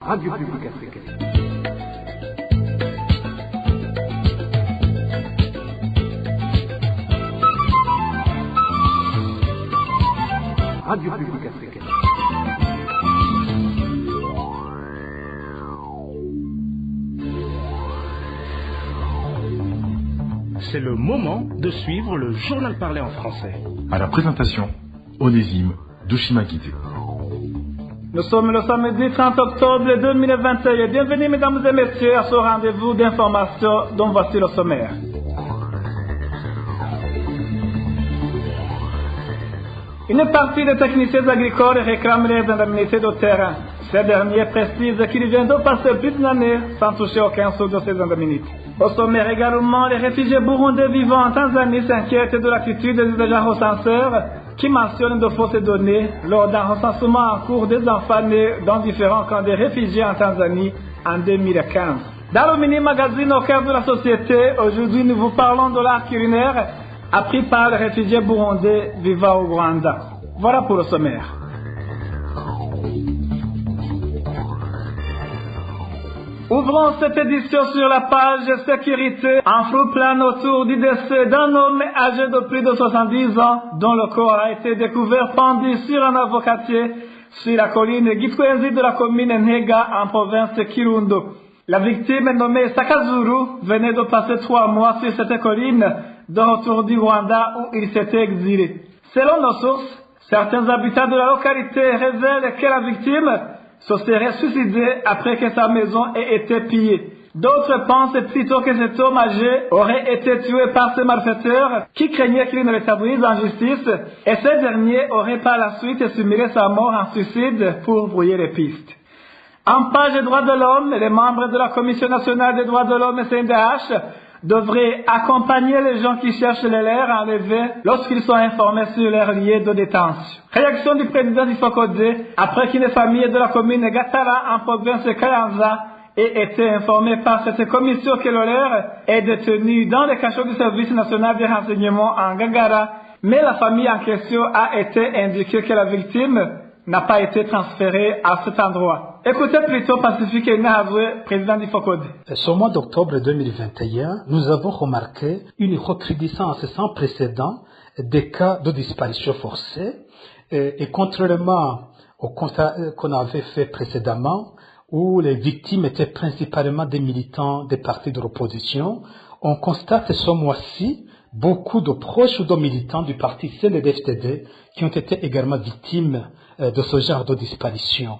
Radio Publique Africaine. Radio Publique Africaine. C'est le moment de suivre le journal parlé en français. À la présentation, Onésime Douchimakité. Nous sommes le samedi 30 octobre 2021. Bienvenue mesdames et messieurs à ce rendez-vous d'information dont voici le sommaire. Une partie des techniciens agricoles réclament les indemnités de terrain. Ces derniers précisent qu'ils viennent de passer plus d'une année sans toucher aucun sou de ces indemnités. Au sommaire également, les réfugiés burundais vivant en Tanzanie s'inquiètent de l'attitude des agents recenseurs qui mentionnent de fausses données lors d'un recensement en cours des enfants nés dans différents camps de réfugiés en Tanzanie en 2015. Dans le mini-magazine au cœur de la société, aujourd'hui nous vous parlons de l'art culinaire appris par les réfugiés burundais vivant au Rwanda. Voilà pour le sommaire. Ouvrons cette édition sur la page sécurité. Un flou plane autour du décès d'un homme âgé de plus de 70 ans dont le corps a été découvert pendu sur un avocatier sur la colline Gitwenzi de la commune Ntega en province de Kirundo. La victime nommée Sakazuru venait de passer 3 mois sur cette colline de retour du Rwanda où il s'était exilé. Selon nos sources, certains habitants de la localité révèlent que la victime se serait suicidé après que sa maison ait été pillée. D'autres pensent plutôt que cet homme âgé aurait été tué par ces malfaiteurs qui craignaient qu'il ne les traduise en justice et ces derniers auraient par la suite simulé sa mort en suicide pour brouiller les pistes. En page des droits de l'homme, les membres de la Commission nationale des droits de l'homme CNDH devraient accompagner les gens qui cherchent les leurs enlevés lorsqu'ils sont informés sur leur lieu de détention. Réaction du président du Fokodé après qu'une famille de la commune Gatara en province de Kayanza ait été informée par cette commission que le leur est détenu dans les cachots du service national des renseignements en Gagara, mais la famille en question a été indiquée que la victime n'a pas été transférée à cet endroit. Écoutez plutôt Pacifique Nahazwe, président du Fokodé. Ce mois d'octobre 2021, nous avons remarqué une recrudescence sans précédent des cas de disparition forcée et contrairement au constat qu'on avait fait précédemment, où les victimes étaient principalement des militants des partis de l'opposition, on constate ce mois-ci beaucoup de proches ou de militants du parti CNDD-FDD qui ont été également victimes de ce genre de disparition.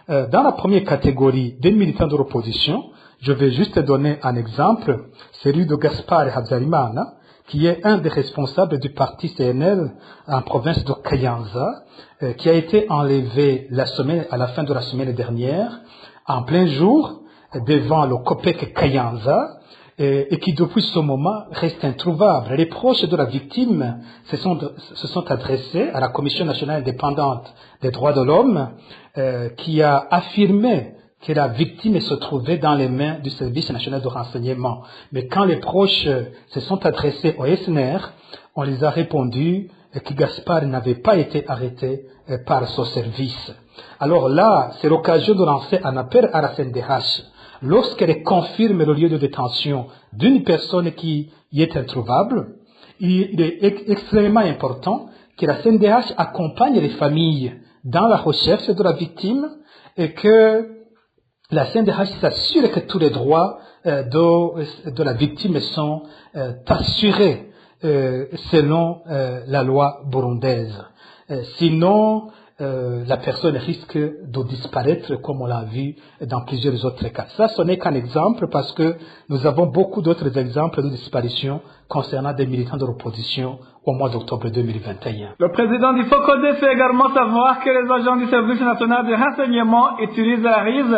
Dans la première catégorie des militants de l'opposition, je vais juste donner un exemple, celui de Gaspard Habyarimana, qui est un des responsables du parti CNL en province de Kayanza, qui a été enlevé à la fin de la semaine dernière, en plein jour, devant le COPEC Kayanza, et qui depuis ce moment reste introuvable. Les proches de la victime se sont adressés à la Commission nationale indépendante des droits de l'homme qui a affirmé que la victime se trouvait dans les mains du service national de renseignement. Mais quand les proches se sont adressés au SNR, on les a répondu que Gaspard n'avait pas été arrêté par ce service. Alors là, c'est l'occasion de lancer un appel à la CNDH. Lorsqu'elle confirme le lieu de détention d'une personne qui y est introuvable, il est extrêmement important que la CNDH accompagne les familles dans la recherche de la victime et que la CNDH s'assure que tous les droits de la victime sont assurés selon la loi burundaise. Sinon, la personne risque de disparaître comme on l'a vu dans plusieurs autres cas. Ça, ce n'est qu'un exemple parce que nous avons beaucoup d'autres exemples de disparition concernant des militants de l'opposition au mois d'octobre 2021. Le président du Fokodé fait également savoir que les agents du service national de renseignement utilisent la RISE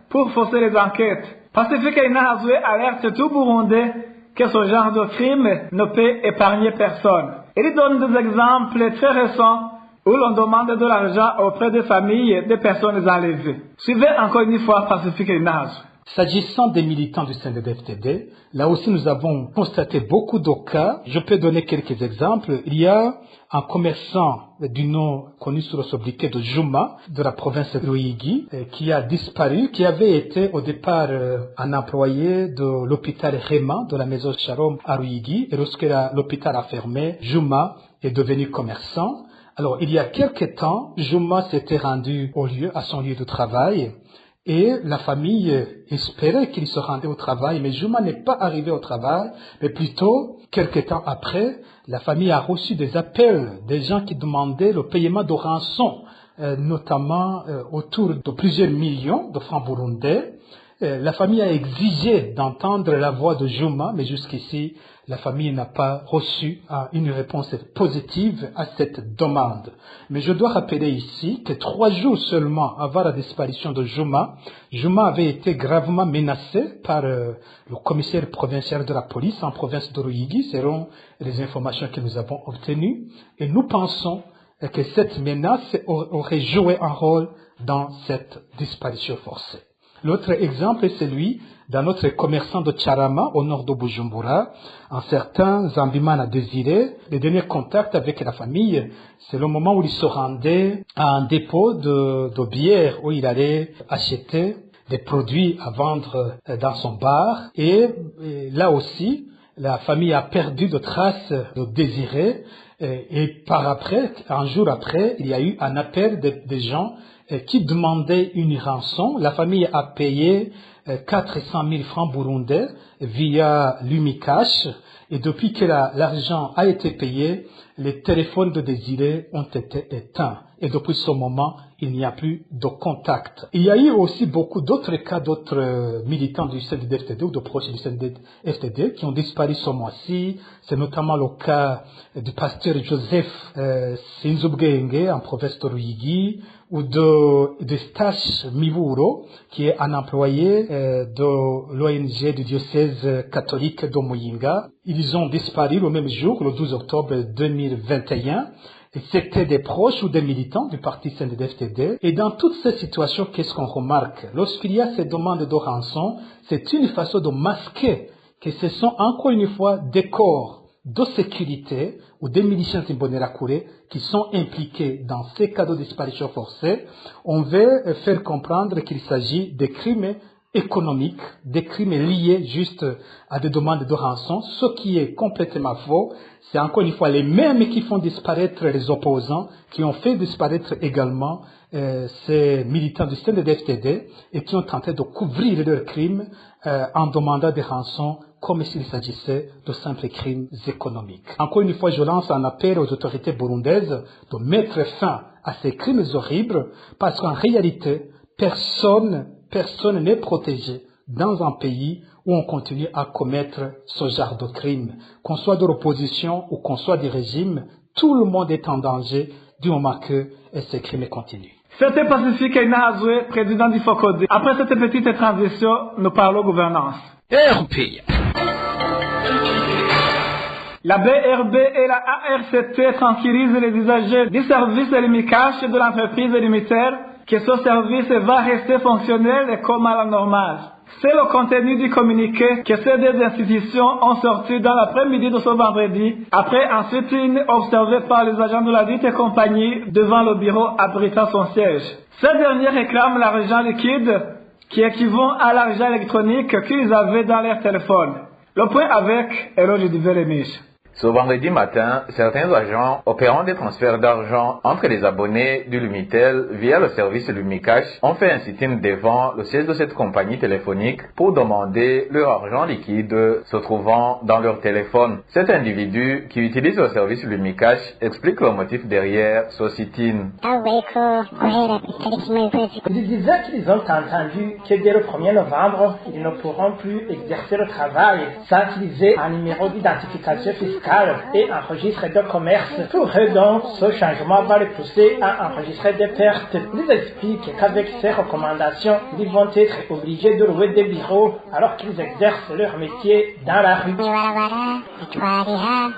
pour fausser les enquêtes. Pacifique Nahazwe alerte tout Burundais que ce genre de crime ne peut épargner personne. Il donne des exemples très récents où l'on demande de l'argent auprès des familles des personnes enlevées. Suivez encore une fois Pacifique Nahazwe. S'agissant des militants du CNDD-FDD, là aussi nous avons constaté beaucoup de cas. Je peux donner quelques exemples. Il y a un commerçant du nom connu sous le sobriquet de Juma, de la province de Ruyigi, qui a disparu, qui avait été au départ un employé de l'hôpital Rema, de la maison Shalom à Ruyigi, et lorsque l'hôpital a fermé, Juma est devenu commerçant. Alors, il y a quelque temps, Juma s'était rendu à son lieu de travail, et la famille espérait qu'il se rendait au travail, mais Juma n'est pas arrivé au travail, mais plutôt, quelque temps après, la famille a reçu des appels des gens qui demandaient le paiement de rançon, notamment autour de plusieurs millions de francs burundais. La famille a exigé d'entendre la voix de Juma, mais jusqu'ici, la famille n'a pas reçu une réponse positive à cette demande. Mais je dois rappeler ici que 3 jours seulement avant la disparition de Juma, Juma avait été gravement menacé par le commissaire provincial de la police en province de Ruyigi, selon les informations que nous avons obtenues. Et nous pensons que cette menace aurait joué un rôle dans cette disparition forcée. L'autre exemple est celui d'un autre commerçant de Charama, au nord de Bujumbura. Un certain Zambimana Désiré, le dernier contact avec la famille, c'est le moment où il se rendait à un dépôt de bière où il allait acheter des produits à vendre dans son bar. Et là aussi, la famille a perdu de traces de Désiré. Et un jour après, il y a eu un appel des gens qui demandait une rançon. La famille a payé 400 000 francs burundais via l'Umicash, et depuis que l'argent a été payé, les téléphones de Désiré ont été éteints. Et depuis ce moment, il n'y a plus de contact. Il y a eu aussi beaucoup d'autres cas d'autres militants du CNDD-FDD ou de proches du CNDD-FDD qui ont disparu ce mois-ci. C'est notamment le cas du pasteur Joseph Sinzubgenge en province de Ruyigi, ou de Stache Mivuro, qui est un employé de l'ONG du diocèse catholique de Muyinga. Ils ont disparu le même jour, le 12 octobre 2021. Et c'était des proches ou des militants du parti CNDD-FDD. Et dans toutes ces situations, qu'est-ce qu'on remarque? Lorsqu'il y a ces demandes de rançon, c'est une façon de masquer que ce sont encore une fois des corps de sécurité ou des miliciens Imbonerakure qui sont impliqués dans ces cas de disparition forcée. On veut faire comprendre qu'il s'agit de crimes économiques, des crimes liés juste à des demandes de rançon, ce qui est complètement faux. C'est encore une fois les mêmes qui font disparaître les opposants, qui ont fait disparaître également ces militants du CNDD-FDD et qui ont tenté de couvrir leurs crimes en demandant des rançons comme s'il s'agissait de simples crimes économiques. Encore une fois, je lance un appel aux autorités burundaises de mettre fin à ces crimes horribles parce qu'en réalité, personne n'est protégé dans un pays où on continue à commettre ce genre de crimes. Qu'on soit de l'opposition ou qu'on soit du régime, tout le monde est en danger du moment que ces crimes continuent. C'était Pacifique Inazwe, président du FOCODE. Après cette petite transition, nous parlons gouvernance. La BRB et la ARCT tranquillisent les usagers du service Limicash de l'entreprise Limitaire que ce service va rester fonctionnel et comme à la normale. C'est le contenu du communiqué que ces deux institutions ont sorti dans l'après-midi de ce vendredi, après un sit-in observé par les agents de la dite compagnie devant le bureau abritant son siège. Ces derniers réclament l'argent liquide qui équivaut à l'argent électronique qu'ils avaient dans leur téléphone. Le point avec Eloge Diveremish. Ce vendredi matin, certains agents opérant des transferts d'argent entre les abonnés du Lumitel via le service Lumicash ont fait un sit-in devant le siège de cette compagnie téléphonique pour demander leur argent liquide se trouvant dans leur téléphone. Cet individu qui utilise le service Lumicash explique le motif derrière ce sit-in. Ils disaient qu'ils ont entendu que dès le 1er novembre, ils ne pourront plus exercer le travail sans utiliser un numéro d'identification fiscale fiscal et un registre de commerce. Pour eux donc, ce changement va les pousser à enregistrer des pertes. Ils expliquent qu'avec ces recommandations, ils vont être obligés de louer des bureaux alors qu'ils exercent leur métier dans la rue.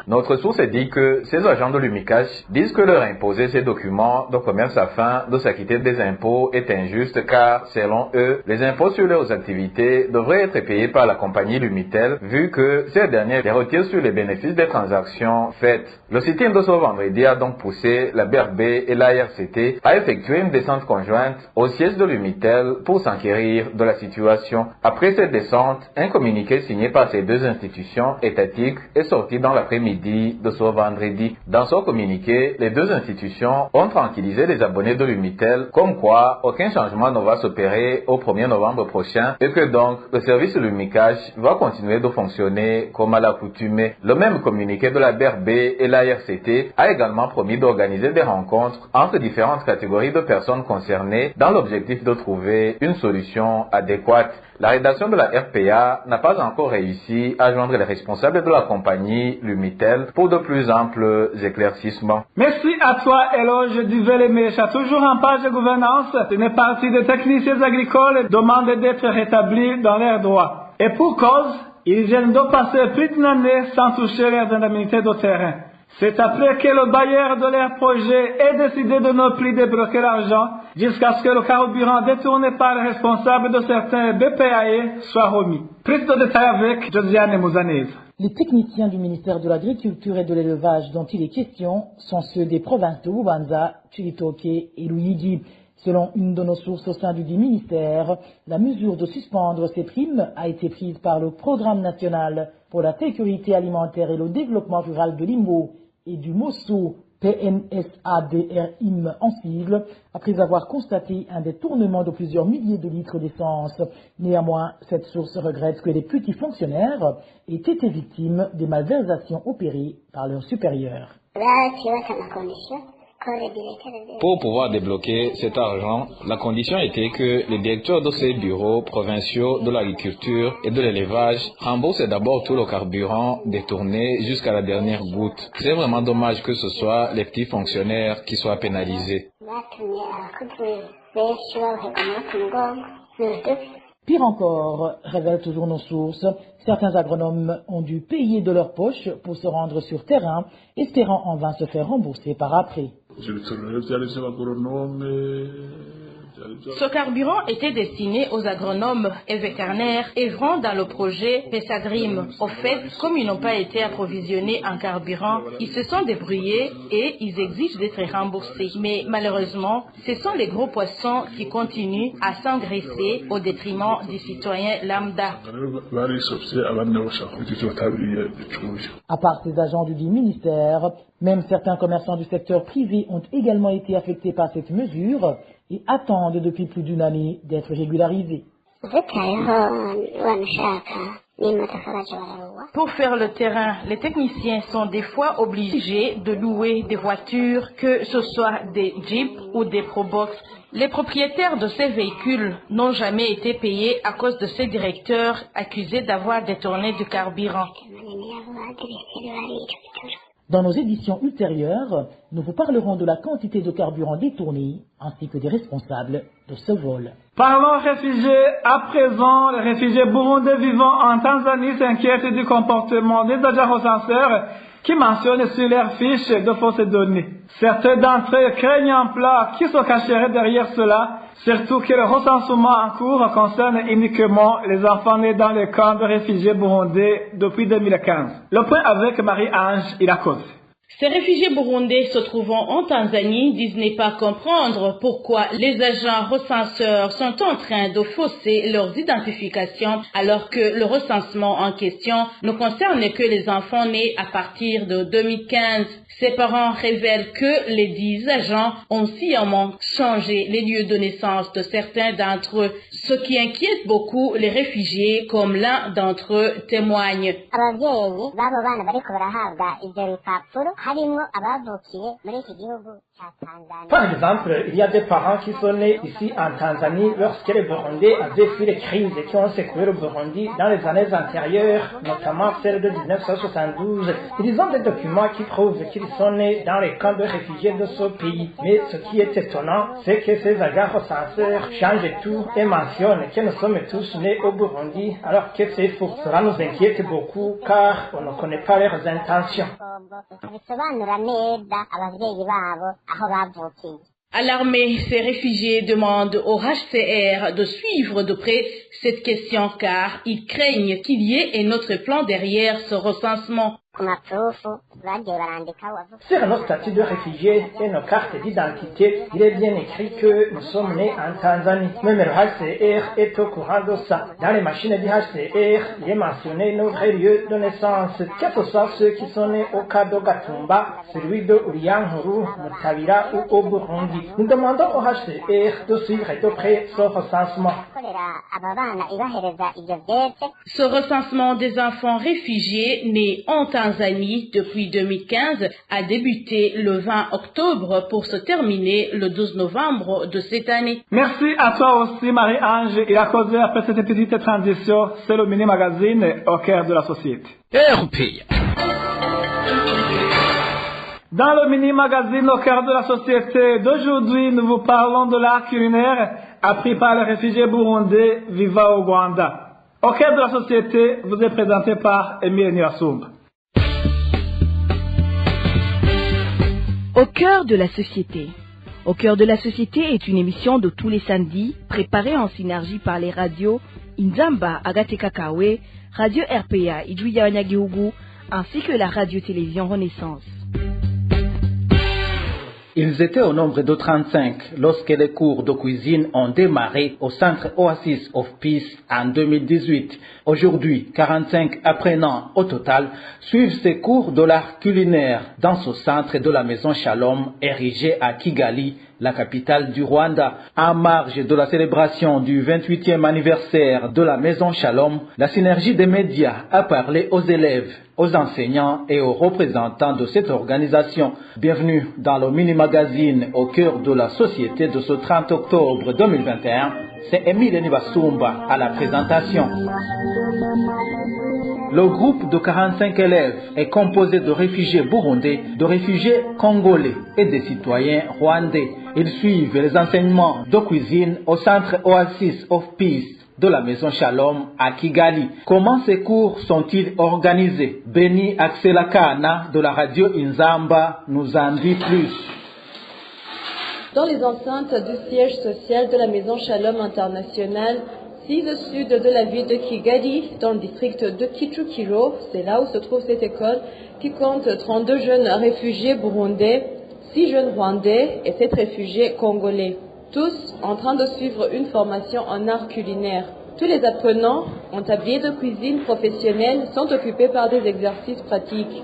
Notre source dit que ces agents de l'UMICASH disent que leur imposer ces documents de commerce afin de s'acquitter des impôts est injuste car, selon eux, les impôts sur leurs activités devraient être payés par la compagnie Lumitel vu que ces derniers les retirent sur les bénéfices des transactions faites. Le sit-in de ce vendredi a donc poussé la BRB et l'ARCT à effectuer une descente conjointe au siège de Lumitel pour s'enquérir de la situation. Après cette descente, un communiqué signé par ces deux institutions étatiques est sorti dans l'après-midi de ce vendredi. Dans ce communiqué, les deux institutions ont tranquillisé les abonnés de Lumitel comme quoi aucun changement ne va s'opérer au 1er novembre prochain et que donc le service Lumicash va continuer de fonctionner comme à l'accoutumée. Le même communiqué de la BRB et l'ARCT a également promis d'organiser des rencontres entre différentes catégories de personnes concernées dans l'objectif de trouver une solution adéquate. La rédaction de la RPA n'a pas encore réussi à joindre les responsables de la compagnie Lumitel pour de plus amples éclaircissements. Merci à toi, Eloge Duvel-Mécha. Toujours en page de gouvernance, une partie des techniciens agricoles demande d'être rétablis dans leurs droits. Et pour cause, ils viennent de passer plus d'une année sans toucher leurs indemnités de terrain. C'est après que le bailleur de leur projet ait décidé de ne plus débloquer l'argent jusqu'à ce que le carburant détourné par les responsables de certains BPAE soit remis. Plus de détails avec Josiane Mouzanez. Les techniciens du ministère de l'Agriculture et de l'Élevage dont il est question sont ceux des provinces de Bubanza, Chibitoke et Luigi. Selon une de nos sources au sein du dit ministère, la mesure de suspendre ces primes a été prise par le Programme national pour la sécurité alimentaire et le développement rural de l'Imbo et du MOSSO PNSADRIM en sigle, après avoir constaté un détournement de plusieurs milliers de litres d'essence. Néanmoins, cette source regrette que les petits fonctionnaires aient été victimes des malversations opérées par leurs supérieurs. Pour pouvoir débloquer cet argent, la condition était que les directeurs de ces bureaux provinciaux de l'agriculture et de l'élevage remboursent d'abord tout le carburant détourné jusqu'à la dernière goutte. C'est vraiment dommage que ce soit les petits fonctionnaires qui soient pénalisés. Pire encore, révèlent toujours nos sources, certains agronomes ont dû payer de leur poche pour se rendre sur terrain, espérant en vain se faire rembourser par après. Ce carburant était destiné aux agronomes et vétérinaires œuvrant dans le projet PESADRIM. Au fait, comme ils n'ont pas été approvisionnés en carburant, ils se sont débrouillés et ils exigent d'être remboursés. Mais malheureusement, ce sont les gros poissons qui continuent à s'engraisser au détriment du citoyen lambda. À part ces agents du dit ministère, même certains commerçants du secteur privé ont également été affectés par cette mesure et attendent depuis plus d'une année d'être régularisés. Pour faire le terrain, les techniciens sont des fois obligés de louer des voitures, que ce soit des Jeeps ou des Probox. Les propriétaires de ces véhicules n'ont jamais été payés à cause de ces directeurs accusés d'avoir détourné du carburant. Dans nos éditions ultérieures, nous vous parlerons de la quantité de carburant détourné ainsi que des responsables de ce vol. Parlons réfugiés. À présent, les réfugiés burundais vivant en Tanzanie s'inquiètent du comportement des agents recenseurs qui mentionnent sur leurs fiches de fausses données. Certains d'entre eux craignent un plat qui se cacherait derrière cela, surtout que le recensement en cours concerne uniquement les enfants nés dans les camps de réfugiés burundais depuis 2015. Le point avec Marie-Ange Ilakoze. Ces réfugiés burundais se trouvant en Tanzanie disent ne pas comprendre pourquoi les agents recenseurs sont en train de fausser leurs identifications alors que le recensement en question ne concerne que les enfants nés à partir de 2015. Ses parents révèlent que les 10 agents ont sciemment changé les lieux de naissance de certains d'entre eux, ce qui inquiète beaucoup les réfugiés, comme l'un d'entre eux témoigne. Par exemple, il y a des parents qui sont nés ici en Tanzanie lorsque les Burundais avaient fui les crises qui ont secoué le Burundi dans les années antérieures, notamment celle de 1972. Ils ont des documents qui prouvent qu'ils sont nés dans les camps de réfugiés de ce pays. Mais ce qui est étonnant, c'est que ces agents recenseurs changent tout et mentionnent que nous sommes tous nés au Burundi, alors que c'est faux. Cela nous inquiète beaucoup car on ne connaît pas leurs intentions. Alarmés, ces réfugiés demandent au HCR de suivre de près cette question car ils craignent qu'il y ait un autre plan derrière ce recensement. Sur nos statuts de réfugiés et nos cartes d'identité, il est bien écrit que nous sommes nés en Tanzanie. Même le HCR est au courant de ça. Dans les machines du HCR, il est mentionné nos vrais lieux de naissance, que ce soit ceux qui sont nés au cas de Gatumba, celui de Uriankuru, Mutabira ou au Burundi. Nous demandons au HCR de suivre de près ce recensement. Ce recensement des enfants réfugiés nés en Tanzanie depuis 2015 a débuté le 20 octobre pour se terminer le 12 novembre de cette année. Merci à toi aussi, Marie-Ange. Il a causé après cette petite transition, c'est le mini-magazine au cœur de la société. Dans le mini-magazine au cœur de la société d'aujourd'hui, nous vous parlons de l'art culinaire appris par les réfugiés burundais vivant au Rwanda. Au cœur de la société, vous est présenté par Emile Niasumba. Au cœur de la société. Au cœur de la société est une émission de tous les samedis, préparée en synergie par les radios Inzamba Agateka Kawe, Radio RPA Idjouya Wanyagihugu, ainsi que la radio-télévision Renaissance. Ils étaient au nombre de 35 lorsque les cours de cuisine ont démarré au centre Oasis of Peace en 2018. Aujourd'hui, 45 apprenants au total suivent ces cours de l'art culinaire dans ce centre de la Maison Shalom érigé à Kigali, la capitale du Rwanda. En marge de la célébration du 28e anniversaire de la Maison Shalom, la synergie des médias a parlé aux élèves, aux enseignants et aux représentants de cette organisation. Bienvenue dans le mini-magazine au cœur de la société de ce 30 octobre 2021. C'est Emile Nibasumba à la présentation. Le groupe de 45 élèves est composé de réfugiés burundais, de réfugiés congolais et de citoyens rwandais. Ils suivent les enseignements de cuisine au centre Oasis of Peace de la Maison Shalom à Kigali. Comment ces cours sont-ils organisés? Beni Akselakana de la radio Inzamba nous en dit plus. Dans les enceintes du siège social de la Maison Shalom International, 6 au sud de la ville de Kigali, dans le district de Kichukiro, c'est là où se trouve cette école, qui compte 32 jeunes réfugiés burundais, 6 jeunes rwandais et 7 réfugiés congolais. Tous en train de suivre une formation en art culinaire. Tous les apprenants, en tablier de cuisine professionnelle, sont occupés par des exercices pratiques.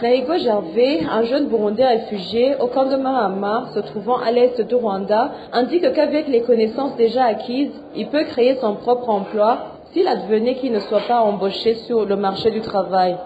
Naïgo Gervais, un jeune Burundais réfugié au camp de Mahama, se trouvant à l'est du Rwanda, indique qu'avec les connaissances déjà acquises, il peut créer son propre emploi s'il advenait qu'il ne soit pas embauché sur le marché du travail.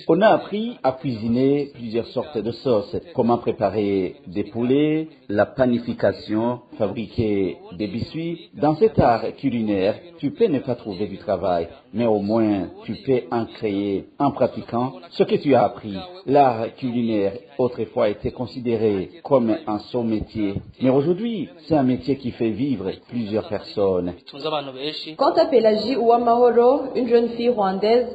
On a appris à cuisiner plusieurs sortes de sauces, comment préparer des poulets, la panification, fabriquer des biscuits. Dans cet art culinaire, tu peux ne pas trouver du travail, mais au moins tu peux en créer en pratiquant ce que tu as appris. L'art culinaire autrefois était considéré comme un seul métier, mais aujourd'hui c'est un métier qui fait vivre plusieurs personnes. Quant à Pélagie Ouamahoro, une jeune fille rwandaise,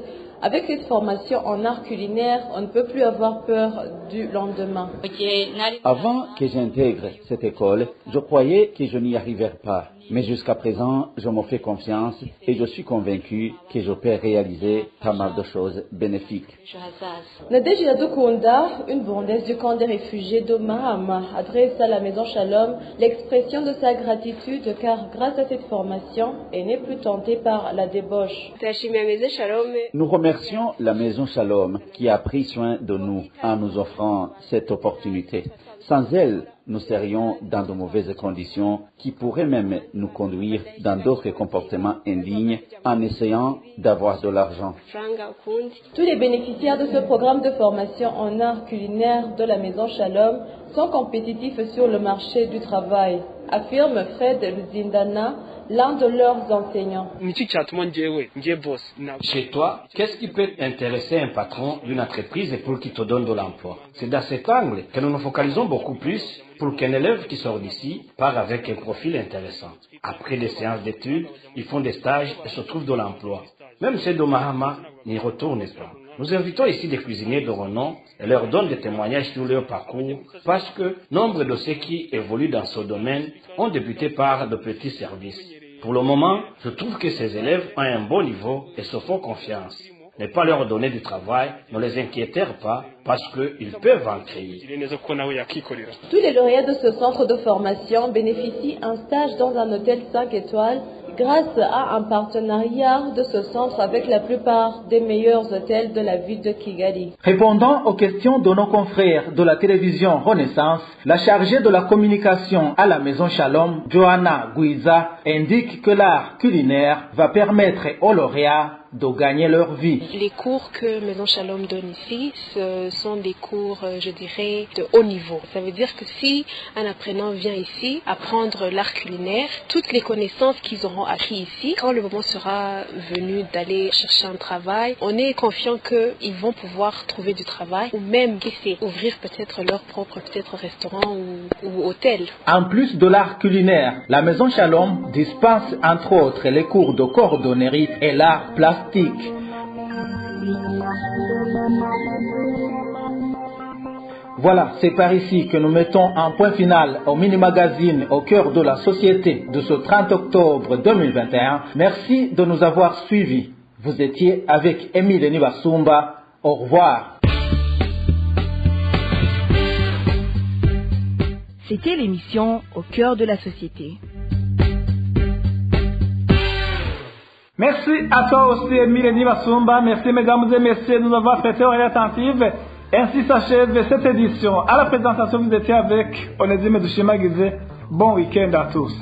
avec cette formation en art culinaire, on ne peut plus avoir peur du lendemain. Avant que j'intègre cette école, je croyais que je n'y arriverais pas. Mais jusqu'à présent, je me fais confiance et je suis convaincu que je peux réaliser pas mal de choses bénéfiques. Nadège Iradukunda, une Burundaise du camp des réfugiés de Mahama, adresse à la Maison Shalom l'expression de sa gratitude car grâce à cette formation, elle n'est plus tentée par la débauche. Nous remercions la Maison Shalom qui a pris soin de nous en nous offrant cette opportunité. Sans elle, nous serions dans de mauvaises conditions qui pourraient même nous conduire dans d'autres comportements indignes en essayant d'avoir de l'argent. Tous les bénéficiaires de ce programme de formation en art culinaire de la Maison Shalom sont compétitifs sur le marché du travail, affirme Fred Luzindana, l'un de leurs enseignants. Chez toi, qu'est-ce qui peut intéresser un patron d'une entreprise pour qu'il te donne de l'emploi? C'est dans cet angle que nous nous focalisons beaucoup plus pour qu'un élève qui sort d'ici part avec un profil intéressant. Après des séances d'études, ils font des stages et se trouvent de l'emploi. Même ceux de Mahama n'y retournent pas. Nous invitons ici des cuisiniers de renom et leur donnons des témoignages sur leur parcours parce que nombre de ceux qui évoluent dans ce domaine ont débuté par de petits services. Pour le moment, je trouve que ces élèves ont un bon niveau et se font confiance. Ne pas leur donner du travail, ne les inquiétez pas parce qu'ils peuvent en créer. Tous les lauréats de ce centre de formation bénéficient d'un stage dans un hôtel 5 étoiles grâce à un partenariat de ce centre avec la plupart des meilleurs hôtels de la ville de Kigali. Répondant aux questions de nos confrères de la télévision Renaissance, la chargée de la communication à la Maison Shalom, Johanna Guiza, indique que l'art culinaire va permettre aux lauréats de gagner leur vie. Les cours que Maison Shalom donne ici, ce sont des cours, je dirais, de haut niveau. Ça veut dire que si un apprenant vient ici apprendre l'art culinaire, toutes les connaissances qu'ils auront acquis ici, quand le moment sera venu d'aller chercher un travail, on est confiant qu'ils vont pouvoir trouver du travail ou même ouvrir peut-être leur propre restaurant ou hôtel. En plus de l'art culinaire, la Maison Shalom dispense entre autres les cours de cordonnerie et l'art plastique. Voilà, c'est par ici que nous mettons un point final au mini-magazine au cœur de la société de ce 30 octobre 2021. Merci de nous avoir suivis. Vous étiez avec Émile Nibasumba. Au revoir. C'était l'émission Au cœur de la société. Merci à toi aussi, Émile Nibasumba. Merci, mesdames et messieurs, de nous avoir prêté oreille attentive. Ainsi s'achève cette édition. À la présentation, vous étiez avec Onésime Dushima Guizé. Bon week-end à tous.